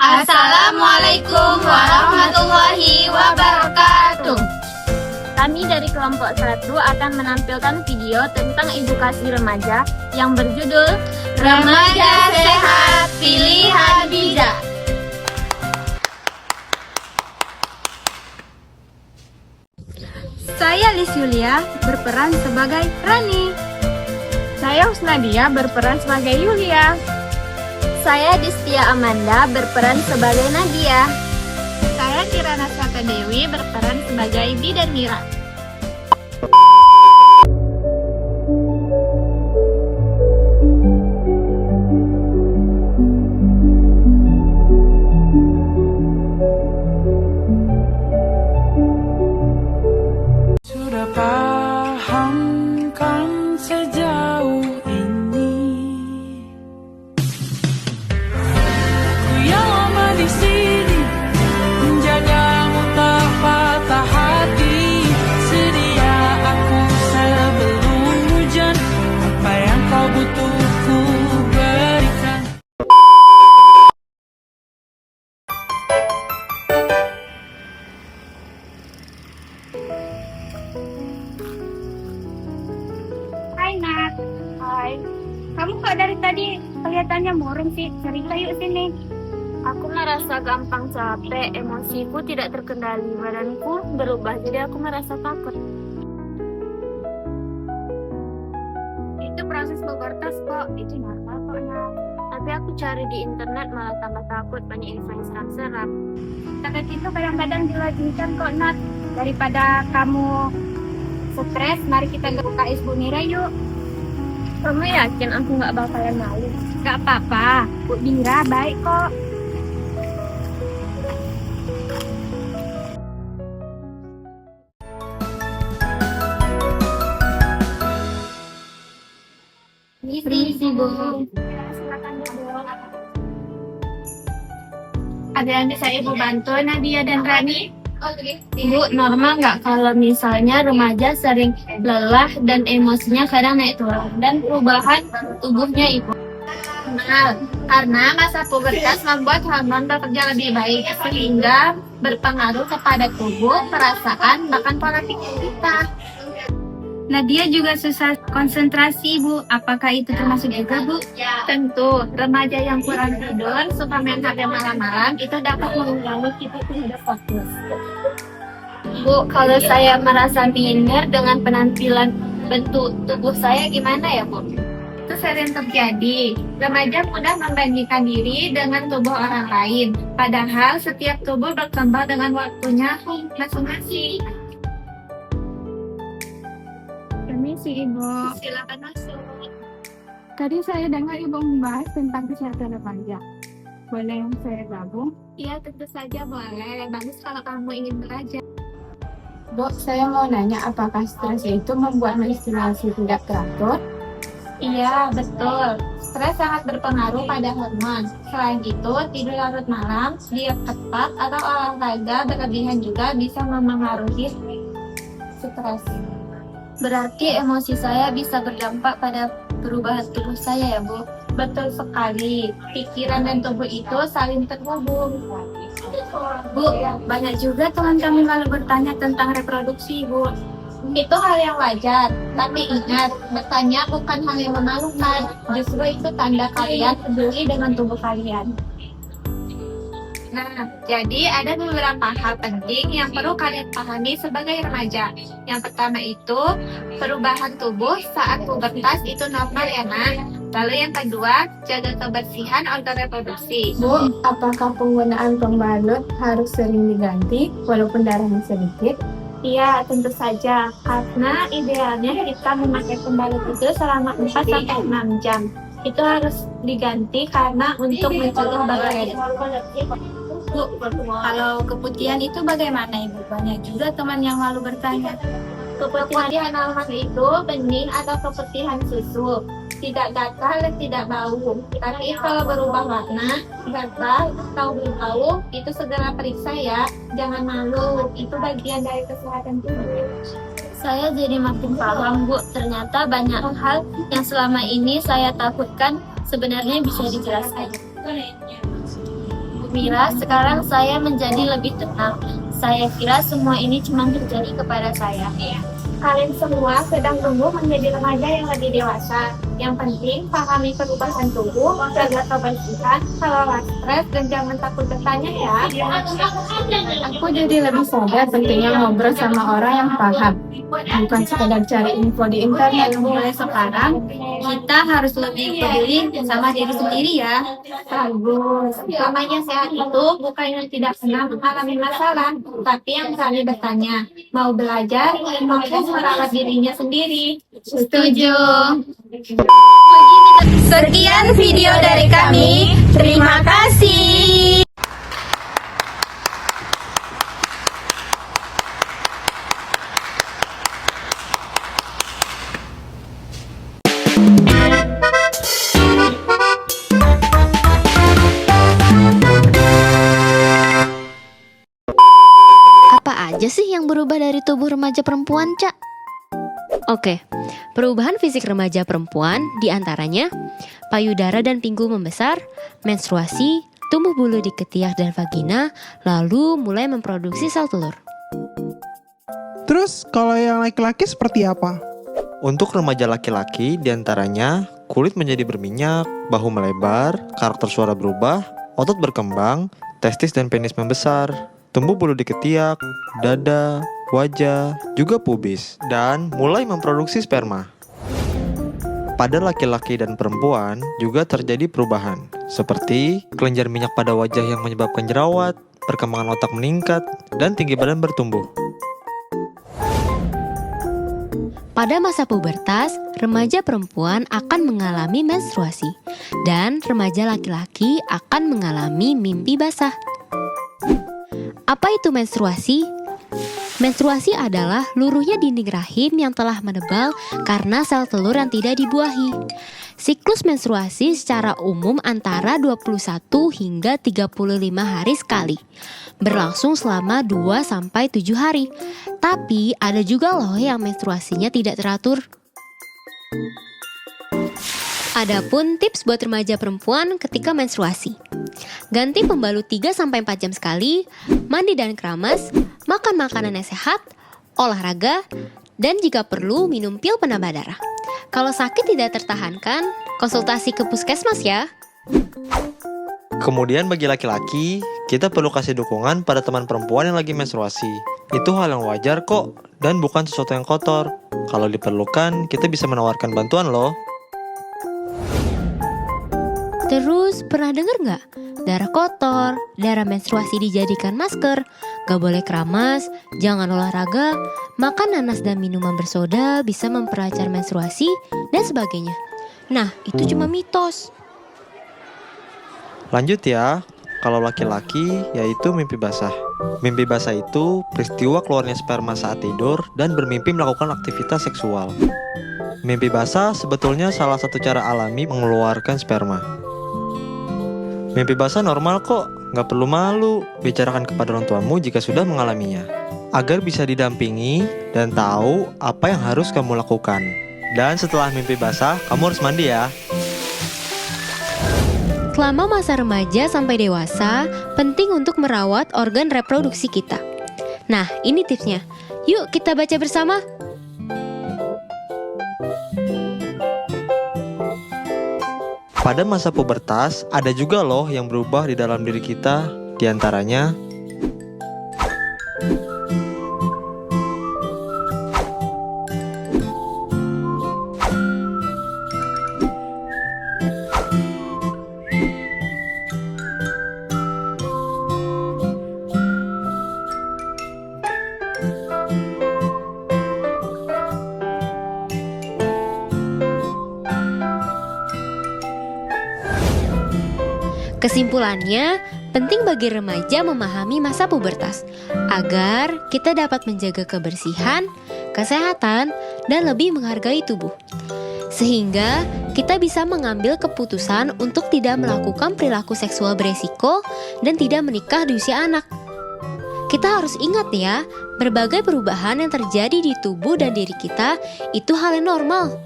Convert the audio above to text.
Assalamualaikum warahmatullahi wabarakatuh. Kami dari kelompok 1 akan menampilkan video tentang edukasi remaja yang berjudul Remaja Sehat, Pilihan Bijak. Saya Lis Yulia berperan sebagai Rani. Saya Husnadia berperan sebagai Yulia. Saya Distia Amanda berperan sebagai Nadia. Saya Kirana Saka Dewi berperan sebagai Bi dan Mira. Sudah paham kan sejauh ini, ku yang lama di sini menjagamu tak patah hati. Sedia aku sebelum hujan, apa yang kau butuh ku berikan. Hai Nat. Hai. Kamu kok dari tadi kelihatannya murung sih? Cerita yuk sini. Aku merasa gampang capek, emosiku tidak terkendali, badanku berubah, jadi aku merasa takut. Itu proses pubertas kok, itu normal kok Nat. Tapi aku cari di internet malah tambah takut, banyak info yang serang-serang. Takut itu kadang-kadang diwajibkan kok Nat. Daripada kamu stres, mari kita ke UKS Bu Mira yuk. Kamu yakin aku nggak bakalan malu? Gak apa-apa, Bu Mira baik kok. Permisi, Bu. Silakan duduk. Ada yang bisa Ibu bantu, Nadia dan Rani? Ibu, normal nggak kalau misalnya remaja sering lelah dan emosinya kadang naik turun dan perubahan tubuhnya Ibu? Normal, karena masa pubertas membuat hormon bekerja lebih baik sehingga berpengaruh kepada tubuh, perasaan, bahkan pola pikir kita. Nadia juga susah konsentrasi, Bu. Apakah itu termasuk juga, Bu? Tentu, remaja yang kurang tidur, suka main HP malam-malam, itu dapat mengganggu kita terhadap fokus. Bu, kalau saya merasa minder dengan penampilan bentuk tubuh saya, gimana ya, Bu? Itu sering terjadi. Remaja mudah membandingkan diri dengan tubuh orang lain. Padahal setiap tubuh berkembang dengan waktunya masing-masing. Permisi Ibu, Silakan masuk. tadi saya dengar Ibu membahas tentang kesehatan remaja. Boleh yang saya gabung? Iya, tentu saja boleh. Bagus kalau kamu ingin belajar. Bu, saya mau nanya apakah stres itu membuat menstruasi tidak teratur? Iya, betul. Stres sangat berpengaruh pada hormon. Selain itu, tidur larut malam, diet ketat, atau olahraga berlebihan juga bisa memengaruhi stres. Berarti emosi saya bisa berdampak pada perubahan tubuh saya ya, Bu? Betul sekali. Pikiran dan tubuh itu saling terhubung. Bu, banyak juga teman kami lalu bertanya tentang reproduksi, Bu. Itu hal yang wajar, tapi ingat, bertanya bukan hal yang memalukan. Justru itu tanda kalian peduli dengan tubuh kalian. Nah, jadi ada beberapa hal penting yang perlu kalian pahami sebagai remaja. Yang pertama itu, perubahan tubuh saat pubertas itu normal ya, Nak. Lalu yang kedua, jaga kebersihan organ reproduksi. Bu, apakah penggunaan pembalut harus sering diganti walaupun darahnya sedikit? Iya, tentu saja. Karena idealnya kita memakai pembalut itu selama 4-6 jam. Itu harus diganti karena untuk mencegah bakteri. Bu, kalau keputihan itu bagaimana Ibu? Banyak juga teman yang lalu bertanya. Keputihan almond itu bening atau keputihan susu. Tidak gatal dan tidak bau. Tapi kalau berubah warna, gatal atau berbau, itu segera periksa ya. Jangan malu, itu bagian dari kesehatan tubuh. Saya jadi makin paham, Bu. Ternyata banyak hal yang selama ini saya takutkan sebenarnya bisa dijelaskan. Bu Mira, sekarang saya menjadi lebih tenang. Saya kira semua ini cuma terjadi kepada saya. Kalian semua sedang tumbuh menjadi remaja yang lebih dewasa. Yang penting, pahami perubahan tubuh, jaga kebersihan, kelola stres, dan jangan takut bertanya ya. Aku jadi lebih sadar pentingnya ngobrol sama orang yang paham. Bukan sekedar cari info di internet. Mulai sekarang, kita harus lebih peduli sama diri sendiri ya. Bagus. Namanya sehat itu bukan yang tidak pernah mengalami masalah, tapi yang berani bertanya, mau belajar, mampu merawat dirinya sendiri. Setuju. Sekian video dari kami. Terima kasih. Apa aja sih yang berubah dari tubuh remaja perempuan, Cak? Oke, perubahan fisik remaja perempuan diantaranya payudara dan pinggul membesar, menstruasi, tumbuh bulu di ketiak dan vagina, lalu mulai memproduksi sel telur. Terus kalau yang laki-laki seperti apa? Untuk remaja laki-laki diantaranya kulit menjadi berminyak, bahu melebar, karakter suara berubah, otot berkembang, testis dan penis membesar, tumbuh bulu di ketiak, dada, wajah, juga pubis, dan mulai memproduksi sperma. Pada laki-laki dan perempuan juga terjadi perubahan, seperti kelenjar minyak pada wajah yang menyebabkan jerawat, perkembangan otak meningkat, dan tinggi badan bertumbuh. Pada masa pubertas, remaja perempuan akan mengalami menstruasi, dan remaja laki-laki akan mengalami mimpi basah. Apa itu menstruasi? Menstruasi adalah luruhnya dinding rahim yang telah menebal karena sel telur yang tidak dibuahi. Siklus menstruasi secara umum antara 21 hingga 35 hari sekali, berlangsung selama 2-7 hari. Tapi ada juga loh yang menstruasinya tidak teratur. Adapun tips buat remaja perempuan ketika menstruasi. Ganti pembalut 3-4 jam sekali, mandi dan keramas, makan makanan yang sehat, olahraga, dan jika perlu minum pil penambah darah. Kalau sakit tidak tertahankan, konsultasi ke puskesmas ya. Kemudian bagi laki-laki, kita perlu kasih dukungan pada teman perempuan yang lagi menstruasi. Itu hal yang wajar kok, dan bukan sesuatu yang kotor. Kalau diperlukan, kita bisa menawarkan bantuan loh. Terus pernah dengar nggak? Darah kotor, darah menstruasi dijadikan masker, gak boleh keramas, jangan olahraga, makan nanas dan minuman bersoda bisa memperlancar menstruasi, dan sebagainya. Nah, itu cuma mitos. Lanjut ya, kalau laki-laki yaitu mimpi basah. Mimpi basah itu peristiwa keluarnya sperma saat tidur dan bermimpi melakukan aktivitas seksual. Mimpi basah sebetulnya salah satu cara alami mengeluarkan sperma. Mimpi basah normal kok, gak perlu malu. Bicarakan kepada orang tuamu jika sudah mengalaminya, agar bisa didampingi dan tahu apa yang harus kamu lakukan. Dan setelah mimpi basah, kamu harus mandi ya. Selama masa remaja sampai dewasa, penting untuk merawat organ reproduksi kita. Nah, ini tipsnya. Yuk kita baca bersama. Pada masa pubertas, ada juga loh yang berubah di dalam diri kita, diantaranya Kesimpulannya, penting bagi remaja memahami masa pubertas agar kita dapat menjaga kebersihan, kesehatan, dan lebih menghargai tubuh. Sehingga kita bisa mengambil keputusan untuk tidak melakukan perilaku seksual beresiko dan tidak menikah di usia anak. Kita harus ingat ya, berbagai perubahan yang terjadi di tubuh dan diri kita itu hal yang normal.